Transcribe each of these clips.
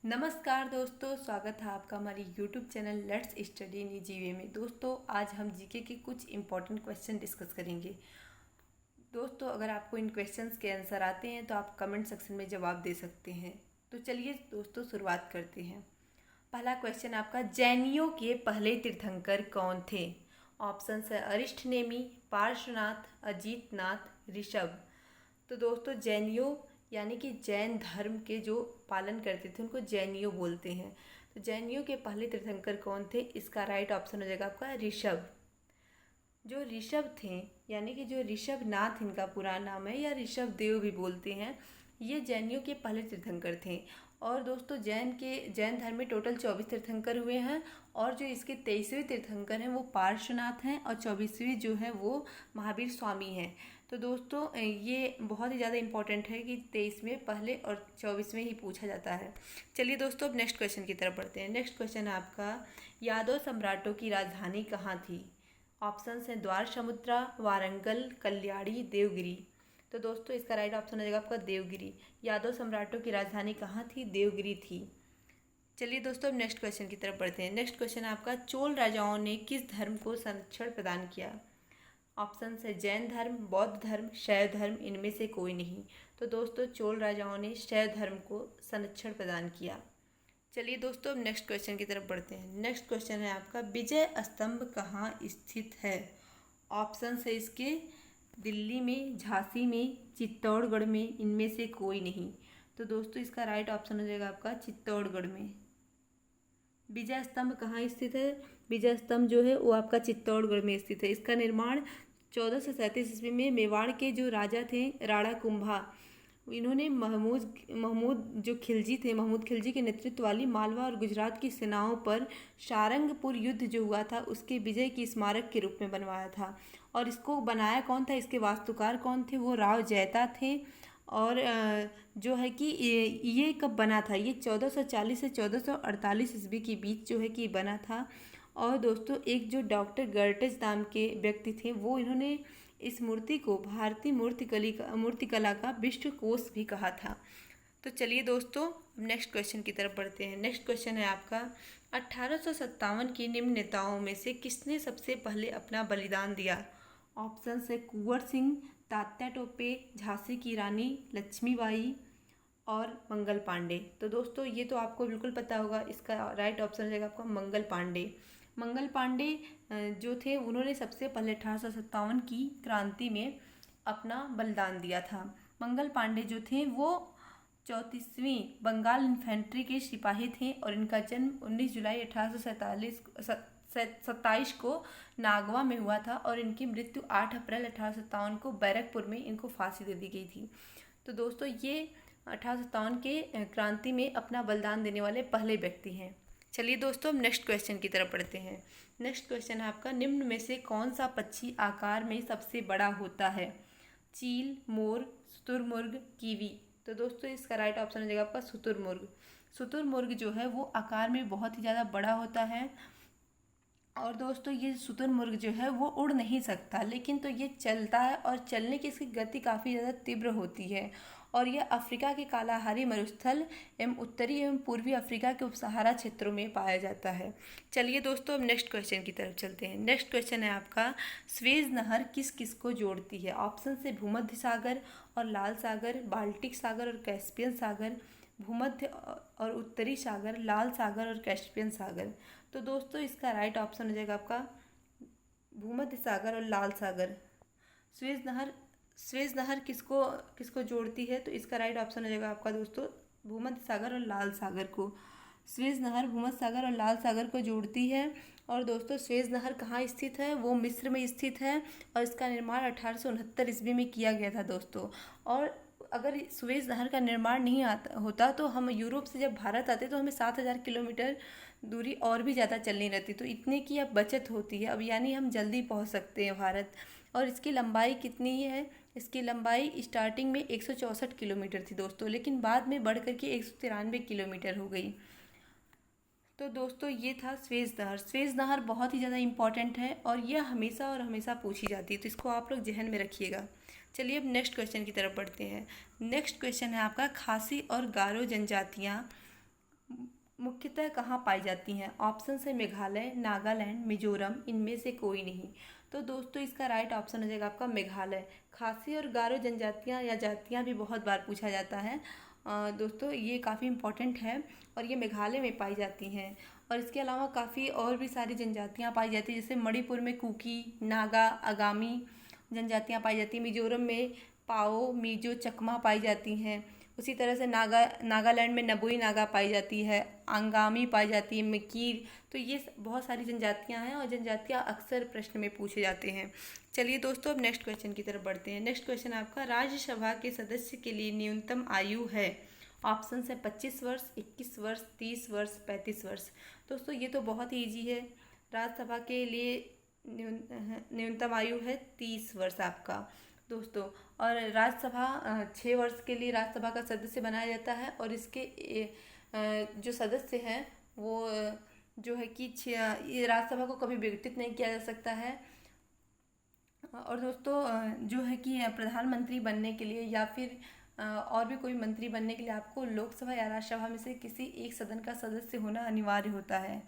नमस्कार दोस्तों, स्वागत है आपका हमारी YouTube channel let's study in जीवे में। दोस्तों, आज हम जीके के कुछ इंपॉर्टेंट क्वेश्चन डिस्कस करेंगे। दोस्तों, अगर आपको इन क्वेश्चंस के आंसर आते हैं तो आप कमेंट सेक्शन में जवाब दे सकते हैं। तो चलिए दोस्तों, शुरुआत करते हैं। पहला क्वेश्चन आपका, जैनियों के पहले तीर्थंकर कौन थे? ऑप्शन है अरिष्ट नेमी, पार्श्वनाथ, अजीतनाथ, ऋषभ। तो दोस्तों, जैनियों यानी कि जैन धर्म के जो पालन करते थे उनको जैनियों बोलते हैं। तो जैनियों के पहले तीर्थंकर कौन थे? इसका राइट ऑप्शन हो जाएगा आपका ऋषभ। जो ऋषभ थे यानी कि जो ऋषभ नाथ इनका पूरा नाम है, या ऋषभ देव भी बोलते हैं, ये जैनियों के पहले तीर्थंकर थे। और दोस्तों, जैन धर्म में टोटल 24 तीर्थंकर हुए हैं, और जो इसके 23वें तीर्थंकर हैं वो पार्श्वनाथ हैं, और 24वीं जो है वो महावीर स्वामी हैं। तो दोस्तों, ये बहुत ही ज़्यादा इंपॉर्टेंट है कि 23वें पहले और 24वें ही पूछा जाता है। चलिए दोस्तों, अब नेक्स्ट क्वेश्चन की तरफ बढ़ते हैं। नेक्स्ट क्वेश्चन है आपका, यादव सम्राटों की राजधानी कहाँ थी? ऑप्शंस हैं द्वार समुद्रा, वारंगल, कल्याणी, देवगिरी। तो दोस्तों, इसका राइट ऑप्शन हो जाएगा आपका देवगिरी। यादव सम्राटों की राजधानी कहाँ थी? देवगिरी थी। चलिए दोस्तों, अब नेक्स्ट क्वेश्चन की तरफ बढ़ते हैं। नेक्स्ट क्वेश्चन है आपका, चोल राजाओं ने किस धर्म को संरक्षण प्रदान किया? ऑप्शन है जैन धर्म, बौद्ध धर्म, शैव धर्म, इनमें से कोई नहीं। तो दोस्तों, चोल राजाओं ने शैव धर्म को संरक्षण प्रदान किया। चलिए दोस्तों, अब नेक्स्ट क्वेश्चन की तरफ बढ़ते हैं। नेक्स्ट क्वेश्चन है आपका, विजय स्तंभ कहाँ स्थित है? ऑप्शन है इसके दिल्ली में, झांसी में, चित्तौड़गढ़ में, इनमें से कोई नहीं। तो दोस्तों, इसका राइट ऑप्शन हो जाएगा आपका चित्तौड़गढ़ में। विजय स्तंभ कहाँ स्थित है? विजय स्तंभ जो है वो आपका चित्तौड़गढ़ में स्थित है। इसका निर्माण 1437 ईस्वी में मेवाड़ के जो राजा थे राणा कुंभा, इन्होंने महमूद खिलजी के नेतृत्व वाली मालवा और गुजरात की सेनाओं पर सारंगपुर युद्ध जो हुआ था उसके विजय की स्मारक के रूप में बनवाया था। और इसको बनाया कौन था, इसके वास्तुकार कौन थे? वो राव जैता थे। और जो है कि ये कब बना था? ये 1440 से 1448 ईस्वी के बीच जो है कि बना था। और दोस्तों, एक जो डॉक्टर गर्टेज नाम के व्यक्ति थे, वो इन्होंने इस मूर्ति को भारतीय मूर्तिकला का विश्व कोश भी कहा था। तो चलिए दोस्तों, नेक्स्ट क्वेश्चन की तरफ बढ़ते हैं। नेक्स्ट क्वेश्चन है आपका, 1857 के निम्न नेताओं में से किसने सबसे पहले अपना बलिदान दिया? ऑप्शन है कुंवर सिंह, तात्या टोपे, झांसी की रानी लक्ष्मीबाई और मंगल पांडे। तो दोस्तों, ये तो आपको बिल्कुल पता होगा, इसका राइट ऑप्शन हो जाएगा आपका मंगल पांडे। मंगल पांडे जो थे उन्होंने सबसे पहले 1857 की क्रांति में अपना बलिदान दिया था। मंगल पांडे जो थे वो 34वीं बंगाल इन्फेंट्री के सिपाही थे, और इनका जन्म 19 जुलाई 1827 को नागवा में हुआ था, और इनकी मृत्यु 8 अप्रैल 1857 को बैरकपुर में इनको फांसी दे दी गई थी। तो दोस्तों, ये 1857 के क्रांति में अपना बलिदान देने वाले पहले व्यक्ति हैं। चलिए दोस्तों, अब नेक्स्ट क्वेश्चन की तरफ बढ़ते हैं। नेक्स्ट क्वेश्चन है आपका, निम्न में से कौन सा पक्षी आकार में सबसे बड़ा होता है? चील, मोर, शुतुरमुर्ग, कीवी। तो दोस्तों, इसका राइट ऑप्शन हो जाएगा आपका शुतुरमुर्ग। शुतुरमुर्ग जो है वो आकार में बहुत ही ज़्यादा बड़ा होता है। और दोस्तों, ये शुतुरमुर्ग जो है वो उड़ नहीं सकता, लेकिन तो ये चलता है, और चलने की इसकी गति काफ़ी ज़्यादा तीव्र होती है। और यह अफ्रीका के कालाहारी मरुस्थल एवं उत्तरी एवं पूर्वी अफ्रीका के उपसहारा क्षेत्रों में पाया जाता है। चलिए दोस्तों, अब नेक्स्ट क्वेश्चन की तरफ चलते हैं। नेक्स्ट क्वेश्चन है आपका, स्वेज नहर किस किस को जोड़ती है? ऑप्शन से भूमध्य सागर और लाल सागर, बाल्टिक सागर और कैस्पियन सागर, भूमध्य और उत्तरी सागर, लाल सागर और कैस्पियन सागर। तो दोस्तों, इसका राइट ऑप्शन हो जाएगा आपका भूमध्य सागर और लाल सागर। स्वेज नहर किसको किसको जोड़ती है? तो इसका राइट ऑप्शन हो जाएगा आपका दोस्तों भूमध्य सागर और लाल सागर को। स्वेज नहर भूमध्य सागर और लाल सागर को जोड़ती है। और दोस्तों, स्वेज नहर कहाँ स्थित है? वो मिस्र में स्थित है, और इसका निर्माण 1869 ईस्वी में किया गया था दोस्तों। और अगर स्वेज नहर का निर्माण नहीं होता तो हम यूरोप से जब भारत आते तो हमें 7000 किलोमीटर दूरी और भी ज़्यादा चलनी रहती, तो इतने की अब बचत होती है अब, यानी हम जल्दी पहुंच सकते हैं भारत। और इसकी लंबाई कितनी है? इसकी लंबाई स्टार्टिंग में 164 किलोमीटर थी दोस्तों, लेकिन बाद में बढ़ करके 193 किलोमीटर हो गई। तो दोस्तों, ये था स्वेज नहर। स्वेज नहर बहुत ही ज़्यादा इंपॉर्टेंट है, और यह हमेशा और हमेशा पूछी जाती है, तो इसको आप लोग जहन में रखिएगा। चलिए अब नेक्स्ट क्वेश्चन की तरफ बढ़ते हैं। नेक्स्ट क्वेश्चन है आपका, खासी और गारो जनजातियाँ मुख्यतः कहाँ पाई जाती हैं? ऑप्शन है मेघालय, नागालैंड, मिजोरम, इनमें से कोई नहीं। तो दोस्तों इसका राइट ऑप्शन हो जाएगा आपका मेघालय। खासी और गारो जनजातियाँ या जातियाँ भी बहुत बार पूछा जाता है। दोस्तों ये काफ़ी इम्पोर्टेंट है और ये मेघालय में पाई जाती हैं। और इसके अलावा काफ़ी और भी सारी जनजातियाँ पाई जाती हैं, जैसे मणिपुर में कुकी, नागा, आगामी जनजातियाँ पाई जाती हैं। मिजोरम में पाओ, मिजो, चकमा पाई जाती हैं। उसी तरह से नागालैंड में नबुई नागा पाई जाती है, अंगामी पाई जाती है, मिकीर। तो ये बहुत सारी जनजातियां हैं और जनजातियां अक्सर प्रश्न में पूछे जाते हैं। चलिए दोस्तों अब नेक्स्ट क्वेश्चन की तरफ बढ़ते हैं। नेक्स्ट क्वेश्चन आपका, राज्यसभा के सदस्य के लिए न्यूनतम आयु है? ऑप्शन है 25 वर्ष, 21 वर्ष, 30 वर्ष, 35 वर्ष। दोस्तों ये तो बहुत ही ईजी है। राज्यसभा के लिए न्यूनतम आयु है 30 वर्ष आपका दोस्तों। और राज्यसभा 6 वर्ष के लिए राज्यसभा का सदस्य बनाया जाता है और इसके जो सदस्य हैं वो जो है कि ये राज्यसभा को कभी विघटित नहीं किया जा सकता है। और दोस्तों जो है कि प्रधानमंत्री बनने के लिए या फिर और भी कोई मंत्री बनने के लिए आपको लोकसभा या राज्यसभा में से किसी एक सदन का सदस्य होना अनिवार्य होता है।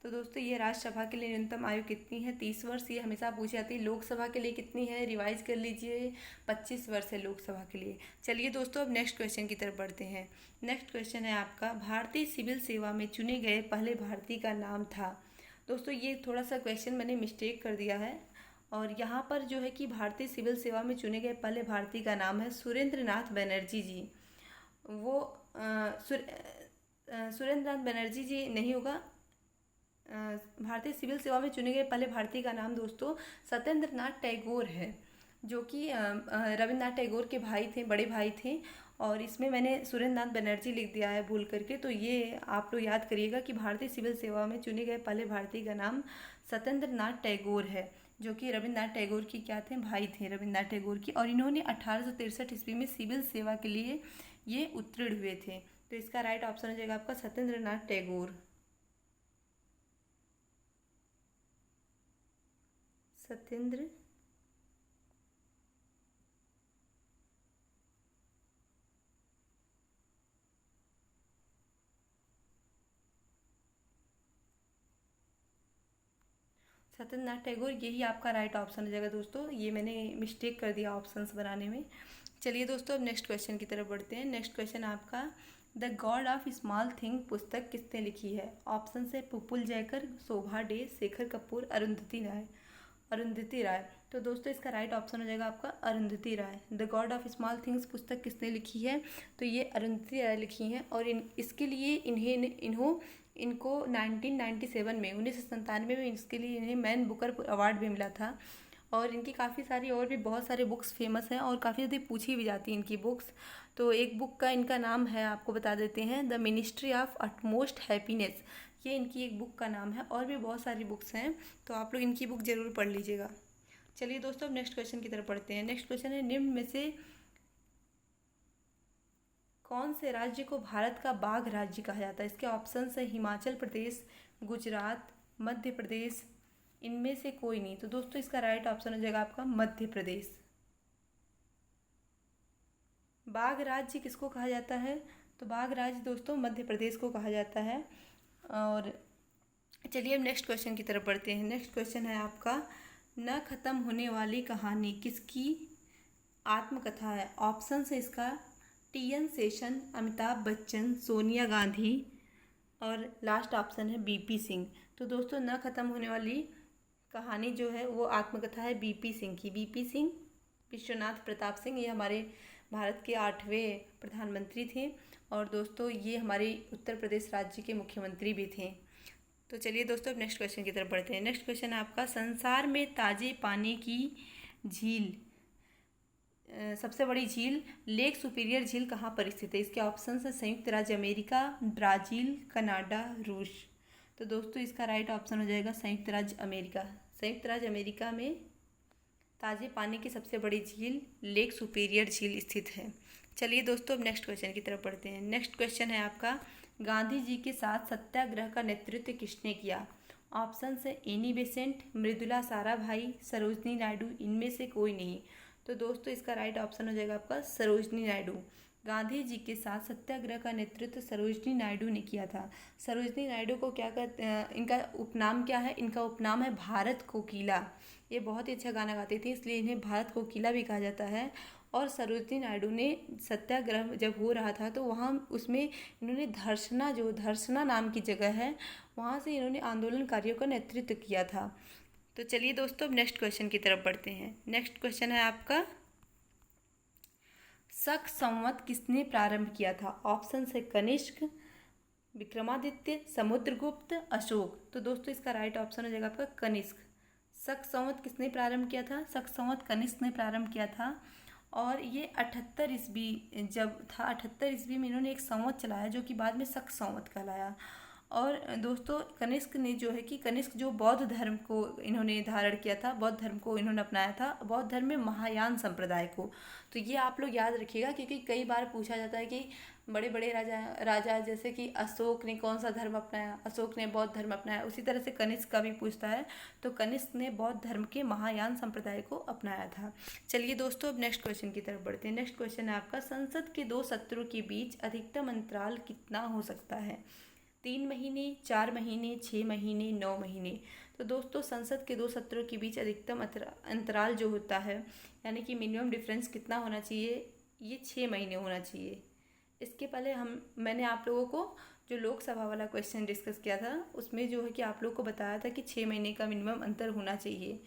तो दोस्तों ये राज्यसभा के लिए न्यूनतम आयु कितनी है? 30 वर्ष, ये हमेशा पूछी जाती है। लोकसभा के लिए कितनी है? रिवाइज कर लीजिए, 25 वर्ष है लोकसभा के लिए। चलिए दोस्तों अब नेक्स्ट क्वेश्चन की तरफ बढ़ते हैं। नेक्स्ट क्वेश्चन है आपका, भारतीय सिविल सेवा में चुने गए पहले भारतीय का नाम था? दोस्तों ये थोड़ा सा क्वेश्चन मैंने मिस्टेक कर दिया है और यहाँ पर जो है कि भारतीय सिविल सेवा में चुने गए पहले भारतीय का नाम है सुरेंद्र नाथ बनर्जी जी। वो सुरेंद्र नाथ बनर्जी जी नहीं होगा। भारतीय सिविल सेवा में चुने गए पहले भारतीय का नाम दोस्तों सत्येंद्र नाथ टैगोर है, जो कि रविन्द्रनाथ टैगोर के भाई थे, बड़े भाई थे। और इसमें मैंने सुरेंद्र नाथ बनर्जी लिख दिया है भूल करके, तो ये आप लोग याद करिएगा कि भारतीय सिविल सेवा में चुने गए पहले भारतीय का नाम सत्येंद्र नाथ टैगोर है, जो कि रविन्द्रनाथ टैगोर की क्या थे? भाई थे रविन्द्रनाथ टैगोर की। और इन्होंने 1863 ईस्वी में सिविल सेवा के लिए ये उत्तीर्ण हुए थे। तो इसका राइट ऑप्शन हो जाएगा आपका सत्येंद्र नाथ टैगोर। सत्येंद्र सत्येंद्र नाथ टैगोर, यही आपका राइट ऑप्शन हो जाएगा दोस्तों। ये मैंने मिस्टेक कर दिया ऑप्शंस बनाने में। चलिए दोस्तों अब नेक्स्ट क्वेश्चन की तरफ बढ़ते हैं। नेक्स्ट क्वेश्चन आपका, the God of small thing पुस्तक किसने लिखी है? ऑप्शन है पुपुल जयकर, शोभा डे, शेखर कपूर, अरुंधति राय। तो दोस्तों इसका राइट ऑप्शन हो जाएगा आपका Arundhati Roy. The God of small things पुस्तक किसने लिखी है? तो ये अरुंधति राय लिखी हैं। और इसके लिए इनको 1997 में 1997 में इसके लिए इन्हें मैन बुकर अवार्ड भी मिला था। और इनकी काफ़ी सारी और भी बहुत सारे बुक्स फेमस हैं और काफ़ी ज़्यादा पूछी भी जाती हैं इनकी बुक्स। तो एक बुक का इनका नाम है, आपको बता देते हैं, the ministry of utmost happiness. ये इनकी एक बुक का नाम है। और भी बहुत सारी बुक्स हैं, तो आप लोग इनकी बुक ज़रूर पढ़ लीजिएगा। चलिए दोस्तों अब नेक्स्ट क्वेश्चन की तरफ पढ़ते हैं। नेक्स्ट क्वेश्चन है, निम्न में से कौन से राज्य को भारत का बाघ राज्य कहा जाता है? इसके ऑप्शन है हिमाचल प्रदेश, गुजरात, मध्य प्रदेश, इनमें से कोई नहीं। तो दोस्तों इसका राइट ऑप्शन हो जाएगा आपका मध्य प्रदेश। बाघ राज्य किसको कहा जाता है? तो बाघ राज्य दोस्तों मध्य प्रदेश को कहा जाता है। और चलिए अब नेक्स्ट क्वेश्चन की तरफ बढ़ते हैं। नेक्स्ट क्वेश्चन है आपका, न खत्म होने वाली कहानी किसकी आत्मकथा है? ऑप्शन है इसका टी.एन. शेषन, अमिताभ बच्चन, सोनिया गांधी, और लास्ट ऑप्शन है बीपी सिंह। तो दोस्तों न खत्म होने वाली कहानी जो है वो आत्मकथा है बीपी सिंह की। बीपी सिंह, विश्वनाथ प्रताप सिंह, ये हमारे भारत के 8वें प्रधानमंत्री थे। और दोस्तों ये हमारे उत्तर प्रदेश राज्य के मुख्यमंत्री भी थे। तो चलिए दोस्तों अब नेक्स्ट क्वेश्चन की तरफ बढ़ते हैं। नेक्स्ट क्वेश्चन है आपका, संसार में ताजे पानी की झील, सबसे बड़ी झील लेक सुपीरियर झील कहाँ पर स्थित है? इसके ऑप्शन है संयुक्त राज्य अमेरिका, ब्राज़ील, कनाडा, रूस। तो दोस्तों इसका राइट ऑप्शन हो जाएगा संयुक्त राज्य अमेरिका। संयुक्त राज्य अमेरिका में ताजे पानी की सबसे बड़ी झील लेक सुपीरियर झील स्थित है। चलिए दोस्तों अब नेक्स्ट क्वेश्चन की तरफ बढ़ते हैं। नेक्स्ट क्वेश्चन है आपका, गांधी जी के साथ सत्याग्रह का नेतृत्व किसने किया? ऑप्शन है एनी बेसेंट, मृदुला साराभाई, सरोजनी नायडू, इनमें से कोई नहीं। तो दोस्तों इसका राइट ऑप्शन हो जाएगा आपका सरोजनी नायडू। गांधी जी के साथ सत्याग्रह का नेतृत्व सरोजिनी नायडू ने किया था। सरोजिनी नायडू को क्या कहते हैं, इनका उपनाम क्या है? इनका उपनाम है भारत कोकिला। ये बहुत ही अच्छा गाना गाती थी, इसलिए इन्हें भारत कोकिला भी कहा जाता है। और सरोजिनी नायडू ने सत्याग्रह जब हो रहा था तो वहाँ उसमें इन्होंने धर्सना नाम की जगह है, वहाँ से इन्होंने आंदोलनकारियों का नेतृत्व किया था। तो चलिए दोस्तों, अब नेक्स्ट क्वेश्चन की तरफ बढ़ते हैं। नेक्स्ट क्वेश्चन है आपका, शक संवत किसने प्रारंभ किया था? ऑप्शन है कनिष्क, विक्रमादित्य, समुद्रगुप्त, अशोक। तो दोस्तों इसका राइट ऑप्शन हो जाएगा आपका कनिष्क। शक संवत किसने प्रारंभ किया था? शक संवत कनिष्क ने प्रारंभ किया था। और ये 78 ईस्वी जब था, 78 ईस्वी में इन्होंने एक संवत चलाया जो कि बाद में शक संवत कहलाया। और दोस्तों कनिष्क ने जो है कि कनिष्क जो बौद्ध धर्म को इन्होंने धारण किया था, बौद्ध धर्म को इन्होंने अपनाया था, बौद्ध धर्म में महायान संप्रदाय को। तो ये आप लोग याद रखिएगा, क्योंकि कई बार पूछा जाता है कि बड़े बड़े राजा जैसे कि अशोक ने कौन सा धर्म अपनाया, अशोक ने बौद्ध धर्म अपनाया, उसी तरह से कनिष्क का भी पूछता है। तो कनिष्क ने बौद्ध धर्म के महायान संप्रदाय को अपनाया था। चलिए दोस्तों, अब नेक्स्ट क्वेश्चन की तरफ बढ़ते हैं। नेक्स्ट क्वेश्चन है आपका, संसद के 2 सत्रों के बीच अधिकतम अंतराल कितना हो सकता है? 3 महीने, 4 महीने, 6 महीने, 9 महीने। तो दोस्तों मैंने के 2 सत्रों के बीच अधिकतम अंतराल जो होता है, यानी कि मिनिमम डिफरेंस कितना होना चाहिए? ये 6 महीने होना चाहिए। इसके पहले मैंने आप लोगों को जो लोकसभा वाला क्वेश्चन डिस्कस किया था, उसमें जो है कि आप लोगों को बताया था कि 6 महीने का मिनिमम अंतर होना चाहिए।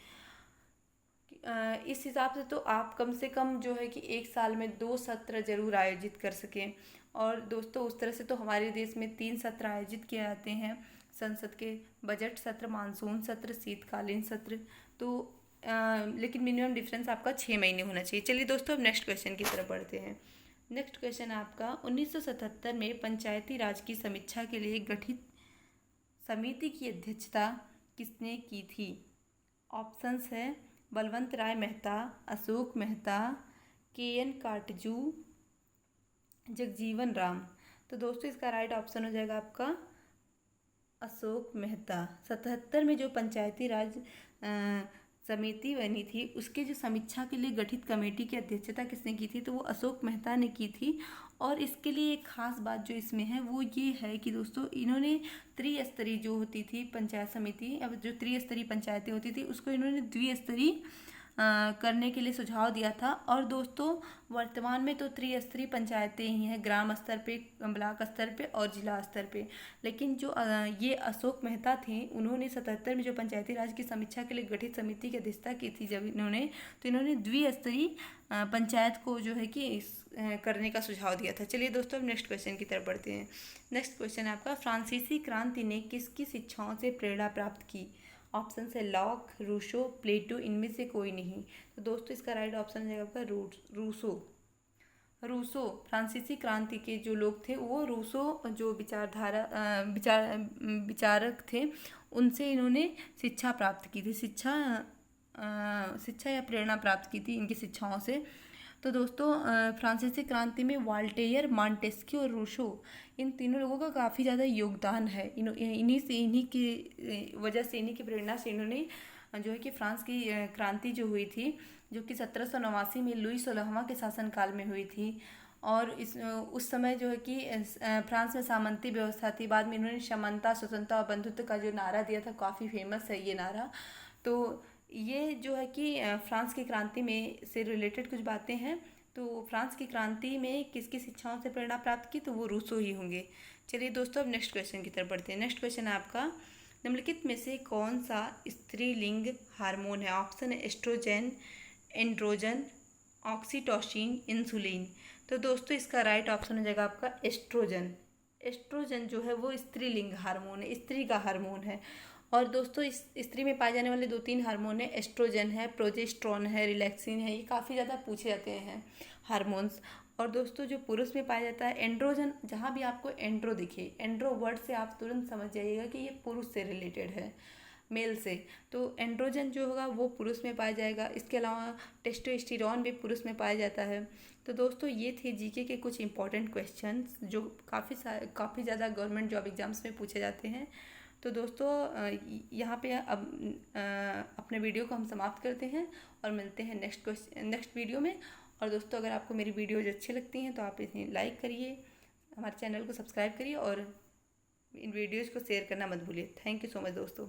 इस हिसाब से तो आप कम से कम जो है कि एक साल में 2 सत्र जरूर आयोजित कर सकें। और दोस्तों उस तरह से तो हमारे देश में 3 सत्र आयोजित किए जाते हैं संसद के, बजट सत्र, मानसून सत्र, शीतकालीन सत्र। तो लेकिन मिनिमम डिफरेंस आपका 6 महीने होना चाहिए। चलिए दोस्तों, अब नेक्स्ट क्वेश्चन की तरफ बढ़ते हैं। नेक्स्ट क्वेश्चन है आपका, 1977 में पंचायती राज की समीक्षा के लिए गठित समिति की अध्यक्षता किसने की थी? ऑप्शंस है बलवंत राय मेहता, अशोक मेहता, KN काटजू, जगजीवन राम। तो दोस्तों इसका राइट ऑप्शन हो जाएगा आपका अशोक मेहता। 77 में जो पंचायती राज समिति बनी थी, उसके जो समीक्षा के लिए गठित कमेटी की अध्यक्षता किसने की थी? तो वो अशोक मेहता ने की थी। और इसके लिए एक खास बात जो इसमें है वो ये है कि दोस्तों इन्होंने त्रिस्तरीय जो होती थी पंचायत समिति, अब जो त्रिस्तरीय पंचायतें होती थी उसको इन्होंने द्विस्तरीय करने के लिए सुझाव दिया था। और दोस्तों वर्तमान में तो त्रिस्तरीय पंचायतें ही हैं, ग्राम स्तर पे, ब्लॉक स्तर पे और जिला स्तर पे। लेकिन जो ये अशोक मेहता थे, उन्होंने 77 में जो पंचायती राज की समीक्षा के लिए गठित समिति की अध्यक्षता की थी जब इन्होंने द्विस्तरीय पंचायत को जो है कि करने का सुझाव दिया था। चलिए दोस्तों, अब नेक्स्ट क्वेश्चन की तरफ बढ़ते हैं। नेक्स्ट क्वेश्चन है आपका, फ्रांसीसी क्रांति ने किसकी शिक्षाओं से प्रेरणा प्राप्त की? ऑप्शन है लॉक, रूसो, प्लेटो, इनमें से कोई नहीं। तो दोस्तों इसका राइट ऑप्शन हो जाएगा आपका रूसो। फ्रांसीसी क्रांति के जो लोग थे वो रूसो जो विचारक थे, उनसे इन्होंने शिक्षा प्राप्त की थी, शिक्षा या प्रेरणा प्राप्त की थी इनकी शिक्षाओं से। तो दोस्तों फ्रांसीसी क्रांति में वाल्टेयर, मॉन्टेस्क्यू और रूसो, इन तीनों लोगों का काफ़ी ज़्यादा योगदान है। इन्हीं की वजह से, इन्हीं की प्रेरणा से इन्होंने जो है कि फ्रांस की क्रांति जो हुई थी, जो कि 1789 में लुई 16वां के शासनकाल में हुई थी। और उस समय जो है कि फ्रांस में सामंती व्यवस्था थी। बाद में इन्होंने समानता, स्वतंत्रता और बंधुत्व का जो नारा दिया था, काफ़ी फेमस है ये नारा। तो ये जो है कि फ्रांस की क्रांति में से रिलेटेड कुछ बातें हैं। तो फ्रांस की क्रांति में किसकी शिक्षाओं से प्रेरणा प्राप्त की? तो वो रूसो ही होंगे। चलिए दोस्तों, अब नेक्स्ट क्वेश्चन की तरफ बढ़ते हैं। नेक्स्ट क्वेश्चन है आपका, निम्नलिखित में से कौन सा स्त्रीलिंग हार्मोन है? ऑप्शन है एस्ट्रोजन, एंड्रोजन, ऑक्सीटोसिन, इंसुलिन। तो दोस्तों इसका राइट ऑप्शन हो जाएगा आपका एस्ट्रोजन। एस्ट्रोजन जो है वो स्त्रीलिंग हार्मोन है, स्त्री का हार्मोन है। और दोस्तों इस स्त्री में पाए जाने वाले 2-3 हार्मोन है, एस्ट्रोजन है, प्रोजेस्टेरोन है, रिलैक्सिन है। ये काफ़ी ज़्यादा पूछे जाते हैं हार्मोन्स। और दोस्तों जो पुरुष में पाया जाता है एंड्रोजन, जहाँ भी आपको एंड्रो दिखे, एंड्रो वर्ड से आप तुरंत समझ जाइएगा कि ये पुरुष से रिलेटेड है, मेल से। तो एंड्रोजन जो होगा वो पुरुष में पाया जाएगा। इसके अलावा टेस्टोस्टेरोन भी पुरुष में पाया जाता है। तो दोस्तों ये थे जीके के कुछ इंपॉर्टेंट क्वेश्चंस जो काफ़ी ज़्यादा गवर्नमेंट जॉब एग्जाम्स में पूछे जाते हैं। तो दोस्तों यहाँ पे अब अपने वीडियो को हम समाप्त करते हैं और मिलते हैं नेक्स्ट वीडियो में। और दोस्तों अगर आपको मेरी वीडियोज अच्छी लगती हैं तो आप इन्हें लाइक करिए, हमारे चैनल को सब्सक्राइब करिए और इन वीडियोज़ को शेयर करना मत भूलिए। थैंक यू सो मच दोस्तों।